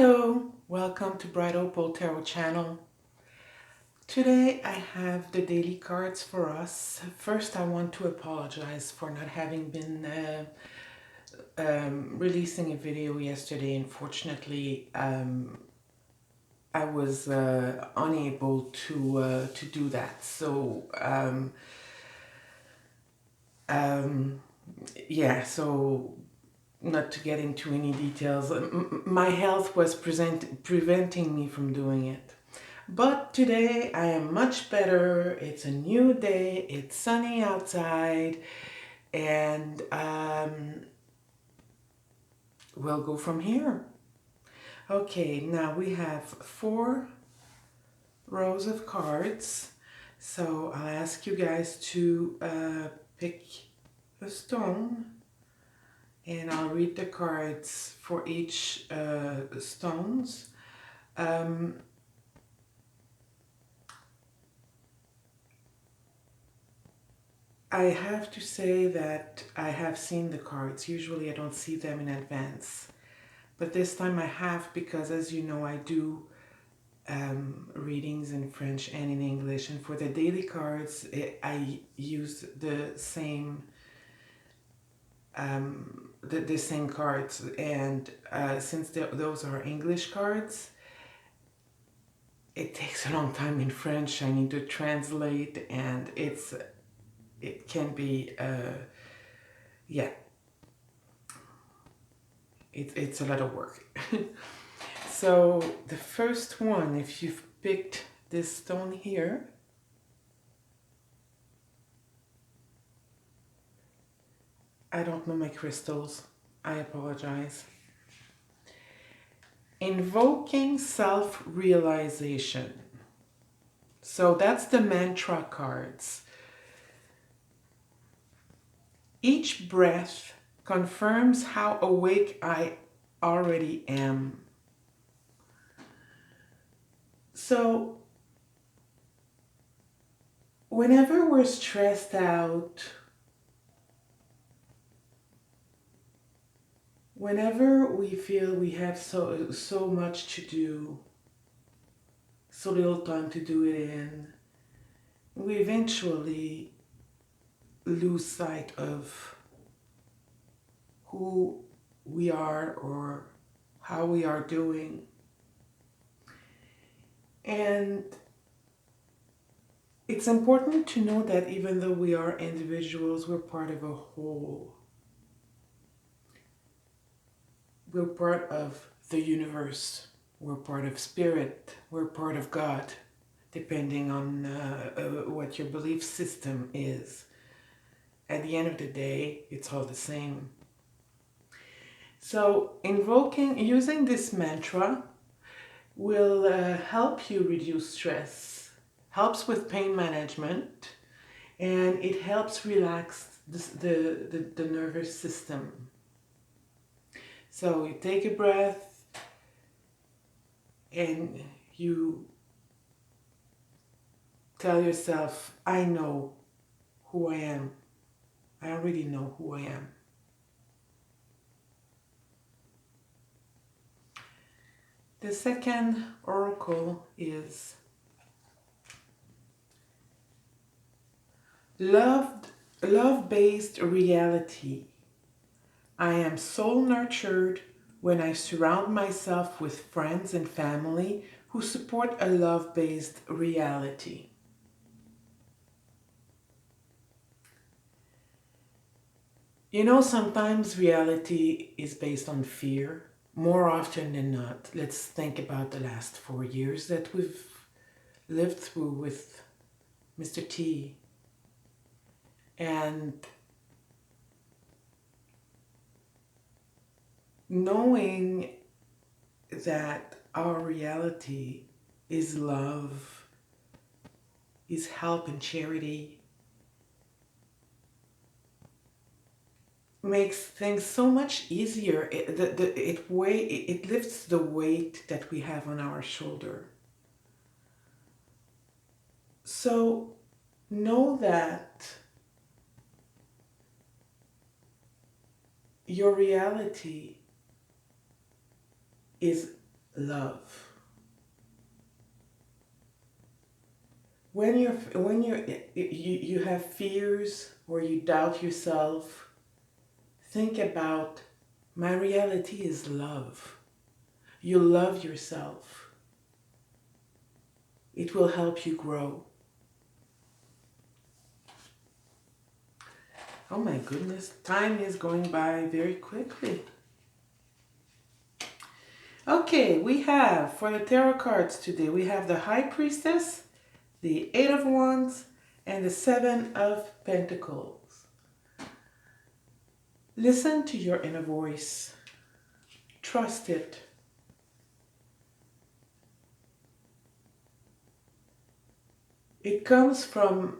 Hello, welcome to Bright Opal Tarot channel. Today I have the daily cards for us. First, I want to apologize for not having been releasing a video yesterday. Unfortunately, I was unable to do that. So yeah, so not to get into any details, my health was preventing me from doing it. But today I am much better. It's a new day, it's sunny outside, and we'll go from here. Okay, now we have 4 rows of cards. So I'll ask you guys to pick a stone, and I'll read the cards for each stones. I have to say that I have seen the cards. Usually I don't see them in advance. But this time I have, because as you know, I do readings in French and in English. And for the daily cards, I use the same the same cards. And since those are English cards, it takes a long time in French. I need to translate, and it can be, yeah, it's a lot of work. So the first one, if you've picked this stone here, I don't know my crystals, I apologize. Invoking self-realization. So that's the mantra cards. Each breath confirms how awake I already am. So whenever we're stressed out, whenever we feel we have so much to do, so little time to do it in, we eventually lose sight of who we are or how we are doing. And it's important to know that even though we are individuals, we're part of a whole. We're part of the universe. We're part of spirit. We're part of God, depending on what your belief system is. At the end of the day, it's all the same. So using this mantra will help you reduce stress, helps with pain management, and it helps relax the nervous system. So you take a breath and you tell yourself, I know who I am. I already know who I am. The second oracle is love-based reality. I am soul nurtured when I surround myself with friends and family who support a love-based reality. You know, sometimes reality is based on fear. More often than not, let's think about the last 4 years that we've lived through with Mr. T. And knowing that our reality is love, is help and charity, makes things so much easier. It lifts the weight that we have on our shoulder. So know that your reality is love. When you have fears or you doubt yourself, think about my reality is love. You love yourself. It will help you grow. Oh my goodness, time is going by very quickly. Okay, we have, for the tarot cards today, we have the High Priestess, the Eight of Wands, and the Seven of Pentacles. Listen to your inner voice. Trust it. It comes from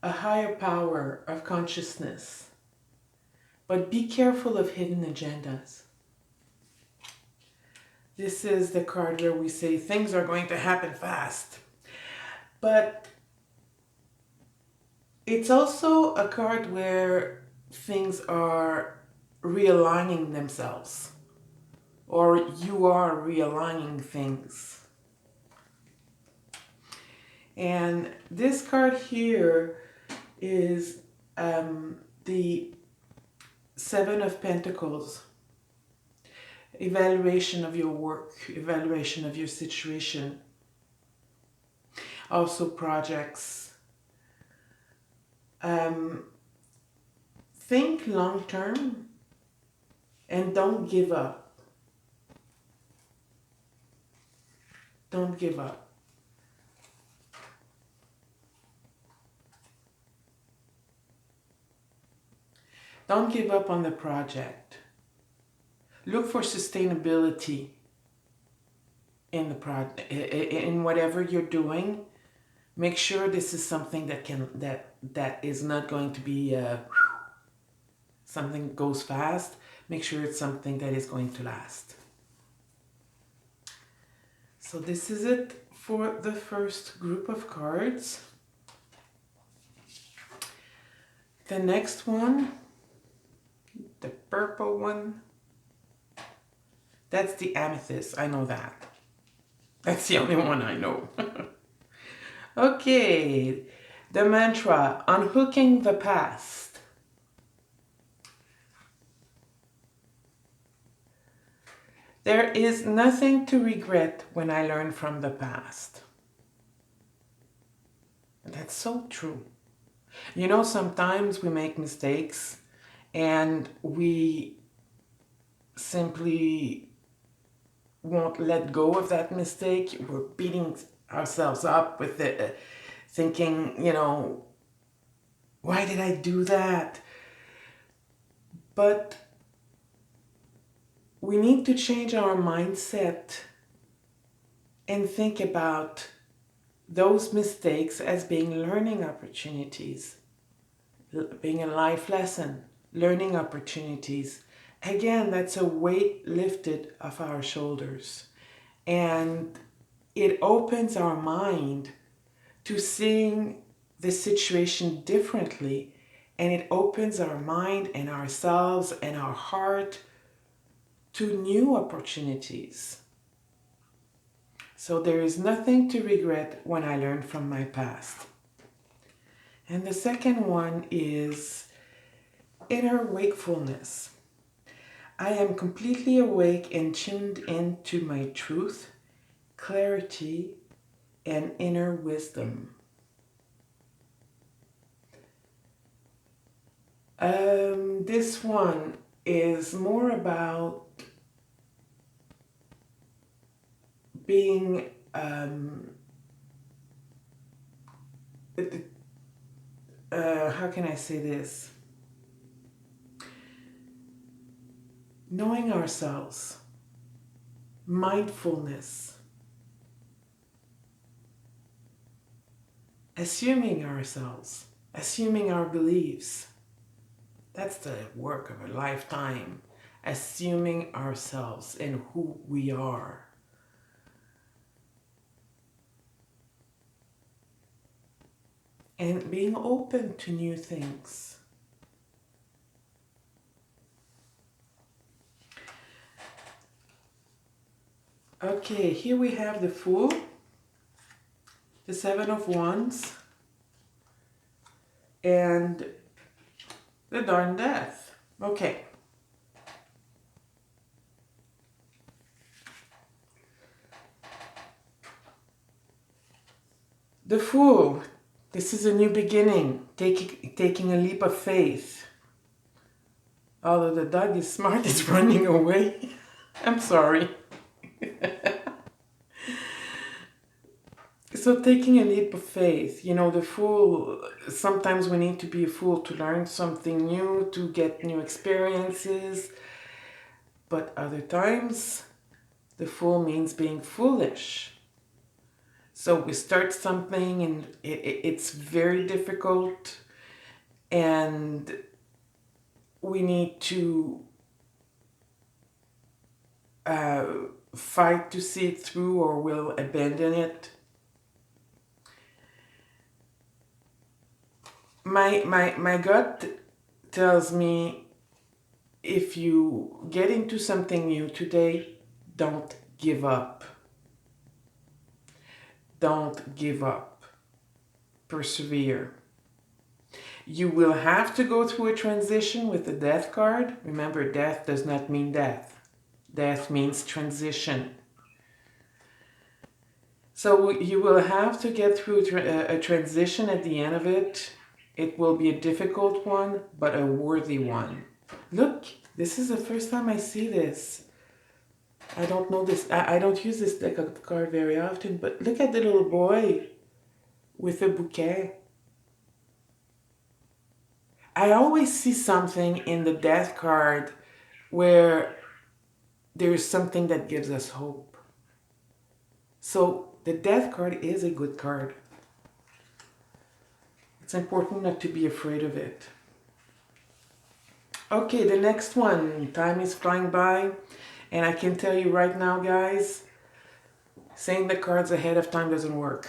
a higher power of consciousness. But be careful of hidden agendas. This is the card where we say things are going to happen fast. But it's also a card where things are realigning themselves. Or you are realigning things. And this card here is the Seven of Pentacles. Evaluation of your work, evaluation of your situation. Also projects. Think long term and don't give up. Don't give up. Don't give up on the project. Look for sustainability in the in whatever you're doing. Make sure this is something that is not going to be something that goes fast. Make sure it's something that is going to last. So this is it for the first group of cards. The next one, the purple one, that's the amethyst. I know that. That's the only one I know. Okay, the mantra, unhooking the past. There is nothing to regret when I learn from the past. And that's so true. You know, sometimes we make mistakes and we simply won't let go of that mistake. We're beating ourselves up with it, thinking, you know, why did I do that? But we need to change our mindset and think about those mistakes as being learning opportunities, being a life lesson, learning opportunities. Again, that's a weight lifted off our shoulders. And it opens our mind to seeing the situation differently. And it opens our mind and ourselves and our heart to new opportunities. So there is nothing to regret when I learn from my past. And the second one is inner wakefulness. I am completely awake and tuned into my truth, clarity, and inner wisdom. This one is more about being how can I say this? Knowing ourselves, mindfulness, assuming ourselves, assuming our beliefs. That's the work of a lifetime, assuming ourselves and who we are. And being open to new things. Okay, here we have the Fool, the Seven of Wands, and the Darn Death. Okay. The Fool. This is a new beginning, taking a leap of faith. Although the dog is smart, it's running away. I'm sorry. So taking a leap of faith, you know, the Fool, sometimes we need to be a fool to learn something new, to get new experiences. But other times, the Fool means being foolish. So we start something and it's very difficult, and we need to fight to see it through, or we'll abandon it. My gut tells me, if you get into something new today, don't give up. Don't give up. Persevere. You will have to go through a transition with the Death card. Remember, death does not mean death. Death means transition. So you will have to get through a transition at the end of it. It will be a difficult one, but a worthy one. Look, this is the first time I see this. I don't know this. I don't use this deck of card very often, but look at the little boy with a bouquet. I always see something in the Death card where there is something that gives us hope. So the Death card is a good card. It's important not to be afraid of it. Okay, the next one. Time is flying by. And I can tell you right now, guys, saying the cards ahead of time doesn't work.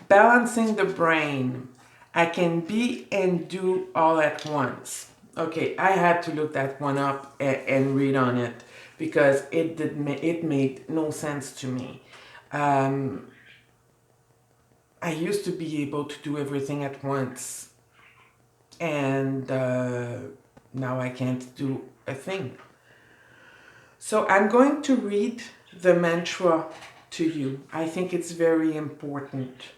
Balancing the brain. I can be and do all at once. Okay, I had to look that one up and read on it, because it made no sense to me. I used to be able to do everything at once, and now I can't do a thing. So I'm going to read the mantra to you. I think it's very important.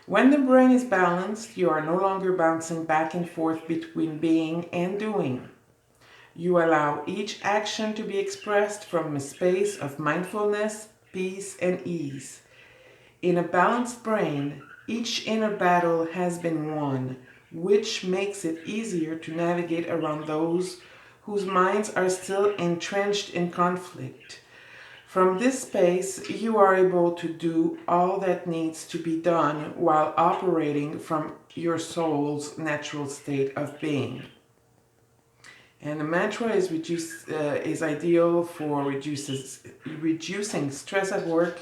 When the brain is balanced, you are no longer bouncing back and forth between being and doing. You allow each action to be expressed from a space of mindfulness, peace, and ease. In a balanced brain, each inner battle has been won, which makes it easier to navigate around those whose minds are still entrenched in conflict. From this space, you are able to do all that needs to be done while operating from your soul's natural state of being. And the mantra is ideal for reducing stress at work,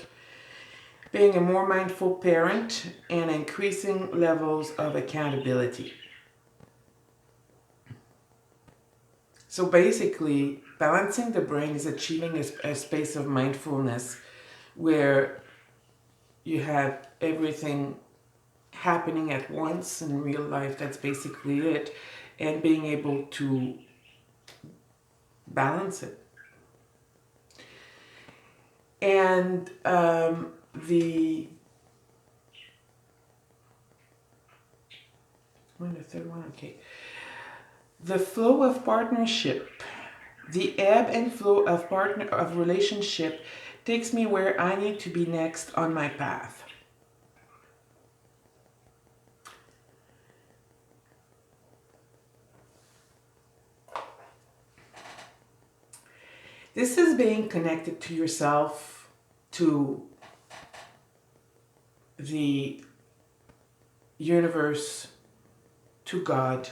being a more mindful parent, and increasing levels of accountability. So basically, balancing the brain is achieving a space of mindfulness where you have everything happening at once in real life. That's basically it. And being able to balance it. And the third one, okay. The flow of partnership, the ebb and flow of relationship takes me where I need to be next on my path. This is being connected to yourself, to the universe, to God,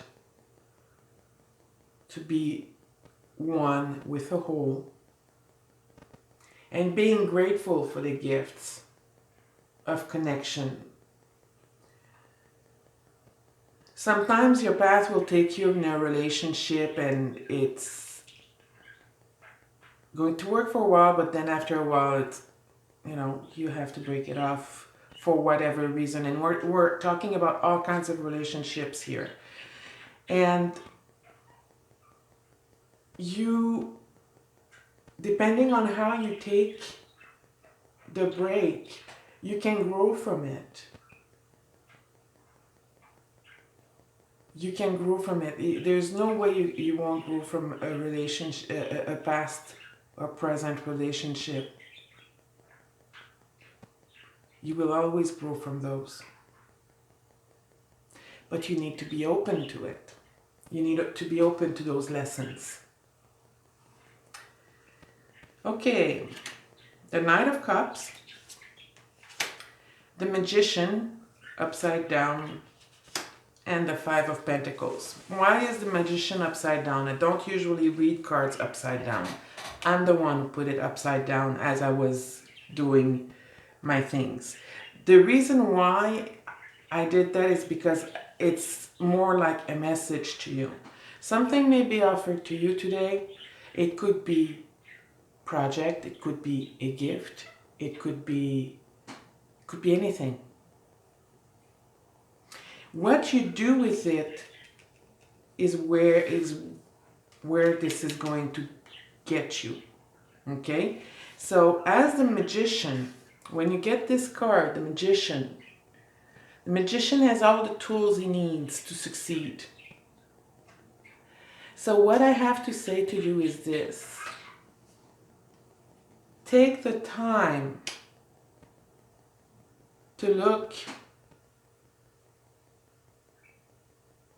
to be one with the whole, and being grateful for the gifts of connection. Sometimes your path will take you in a relationship and it's going to work for a while, but then after a while, it's, you know, you have to break it off for whatever reason. And we're talking about all kinds of relationships here. And you, depending on how you take the break, you can grow from it. You can grow from it. There's no way you won't grow from a relationship, a past or present relationship. You will always grow from those. But you need to be open to it. You need to be open to those lessons. Okay, the Knight of Cups, the Magician upside down, and the Five of Pentacles. Why is the Magician upside down? I don't usually read cards upside down. I'm the one who put it upside down as I was doing my things. The reason why I did that is because it's more like a message to you. Something may be offered to you today. It could be project, it could be a gift, it could be anything. What you do with it is where this is going to get you. Okay? So as the Magician, when you get this card, the Magician has all the tools he needs to succeed. So what I have to say to you is this. Take the time to look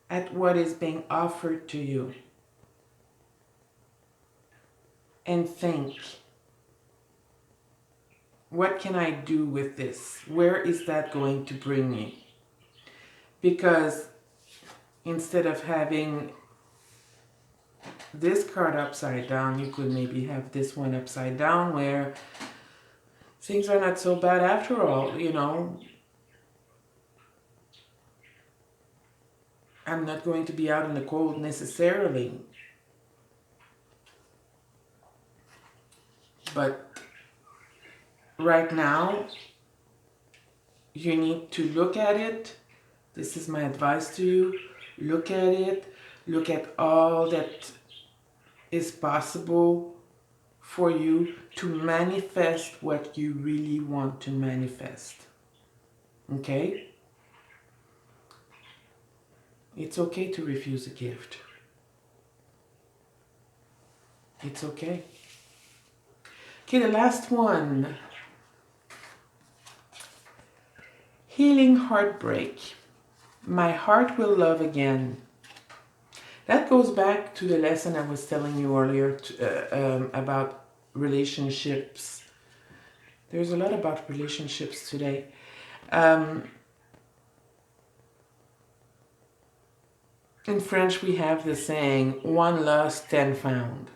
at what is being offered to you and think, what can I do with this? Where is that going to bring me? Because instead of having this card upside down, you could maybe have this one upside down where things are not so bad after all, you know. I'm not going to be out in the cold necessarily. But right now, you need to look at it. This is my advice to you. Look at it. Look at all that is possible for you to manifest what you really want to manifest. Okay? It's okay to refuse a gift. It's okay. Okay, the last one. Healing heartbreak. My heart will love again. That goes back to the lesson I was telling you earlier about relationships. There's a lot about relationships today. In French, we have the saying, one lost, 10 found.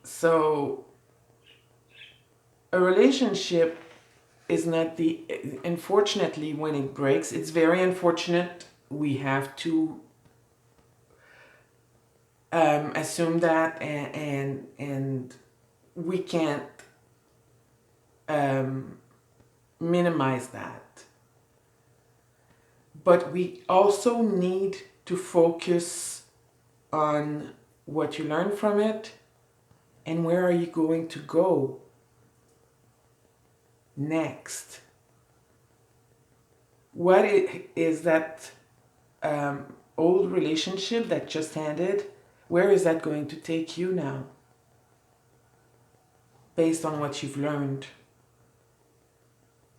So, a relationship is not unfortunately, when it breaks, it's very unfortunate. We have to assume that, and we can't minimize that. But we also need to focus on what you learn from it and where are you going to go next. What is that old relationship that just ended? Where is that going to take you now? Based on what you've learned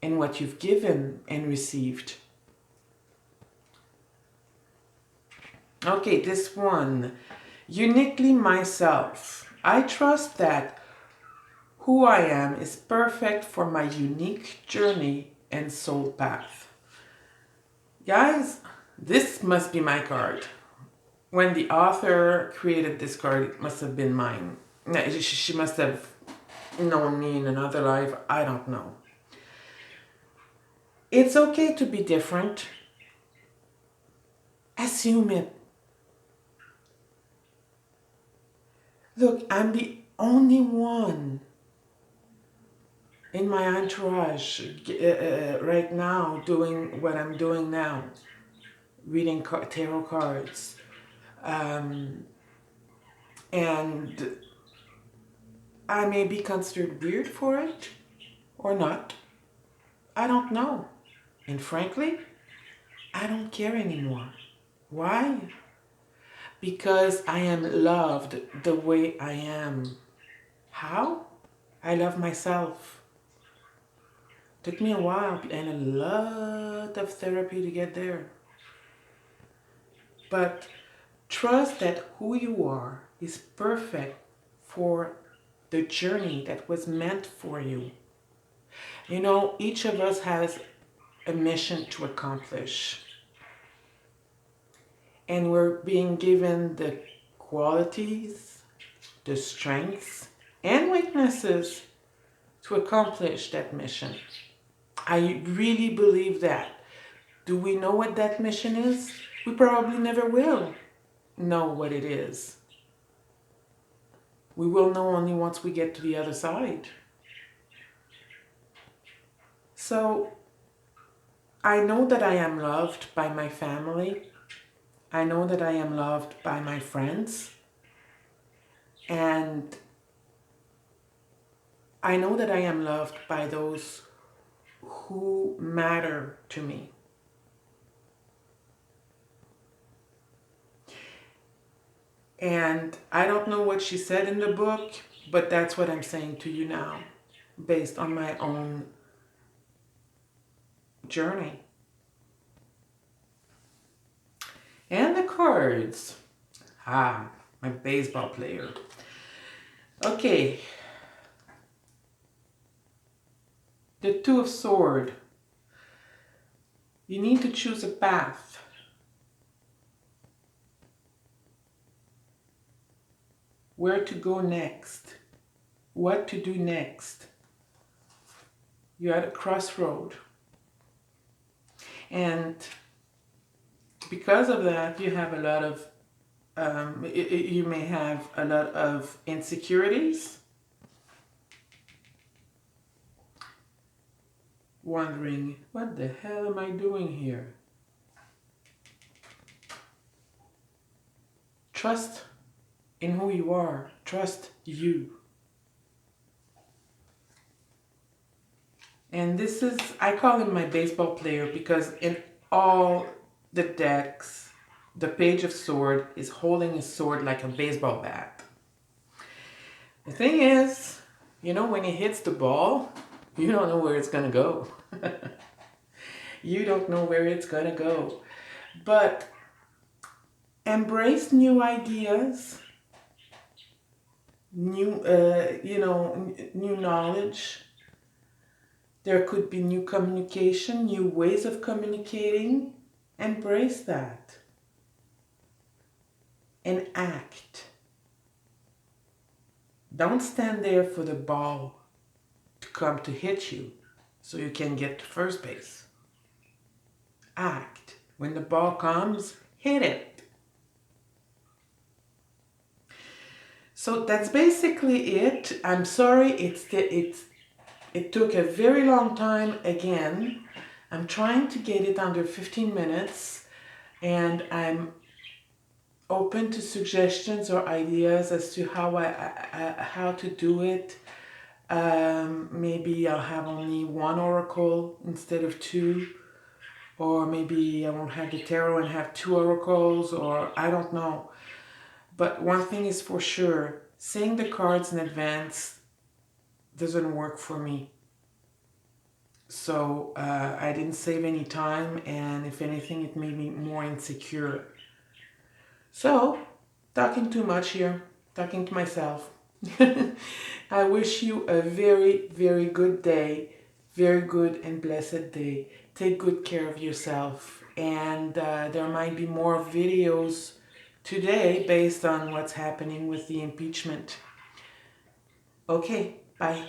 and what you've given and received. Okay, this one. Uniquely myself. I trust that who I am is perfect for my unique journey and soul path. Guys, this must be my card. When the author created this card, it must have been mine. She must have known me in another life. I don't know. It's okay to be different. Assume it. Look, I'm the only one in my entourage right now doing what I'm doing now, reading tarot cards. And I may be considered weird for it or not. I don't know. And frankly, I don't care anymore. Why? Because I am loved the way I am. How? I love myself. Took me a while and a lot of therapy to get there. But trust that who you are is perfect for the journey that was meant for you. You know, each of us has a mission to accomplish. And we're being given the qualities, the strengths, and weaknesses to accomplish that mission. I really believe that. Do we know what that mission is? We probably never will know what it is. We will know only once we get to the other side. So, I know that I am loved by my family. I know that I am loved by my friends. And I know that I am loved by those who matter to me. And I don't know what she said in the book, but that's what I'm saying to you now, based on my own journey. And the cards. Ah, my baseball player. Okay. The Two of Swords. You need to choose a path. Where to go next. What to do next. You're at a crossroad. And because of that, you have a lot of, you may have a lot of insecurities. Wondering, what the hell am I doing here? Trust in who you are. Trust you. And this is, I call him my baseball player because in all the decks, the Page of Swords is holding his sword like a baseball bat. The thing is, you know, when he hits the ball, you don't know where it's going to go. You don't know where it's going to go. But embrace new ideas, new, new knowledge. There could be new communication, new ways of communicating. Embrace that. And act. Don't stand there for the ball to come to hit you so you can get to first base. Act. When the ball comes, hit it. So that's basically it. I'm sorry it took a very long time again. I'm trying to get it under 15 minutes and I'm open to suggestions or ideas as to how to do it. Maybe I'll have only one oracle instead of two, or maybe I won't have the tarot and have two oracles, or I don't know. But one thing is for sure, saying the cards in advance doesn't work for me. So I didn't save any time, and if anything, it made me more insecure. So, talking too much here, talking to myself. I wish you a very, very good day, very good and blessed day. Take good care of yourself, and there might be more videos today based on what's happening with the impeachment. Okay, bye.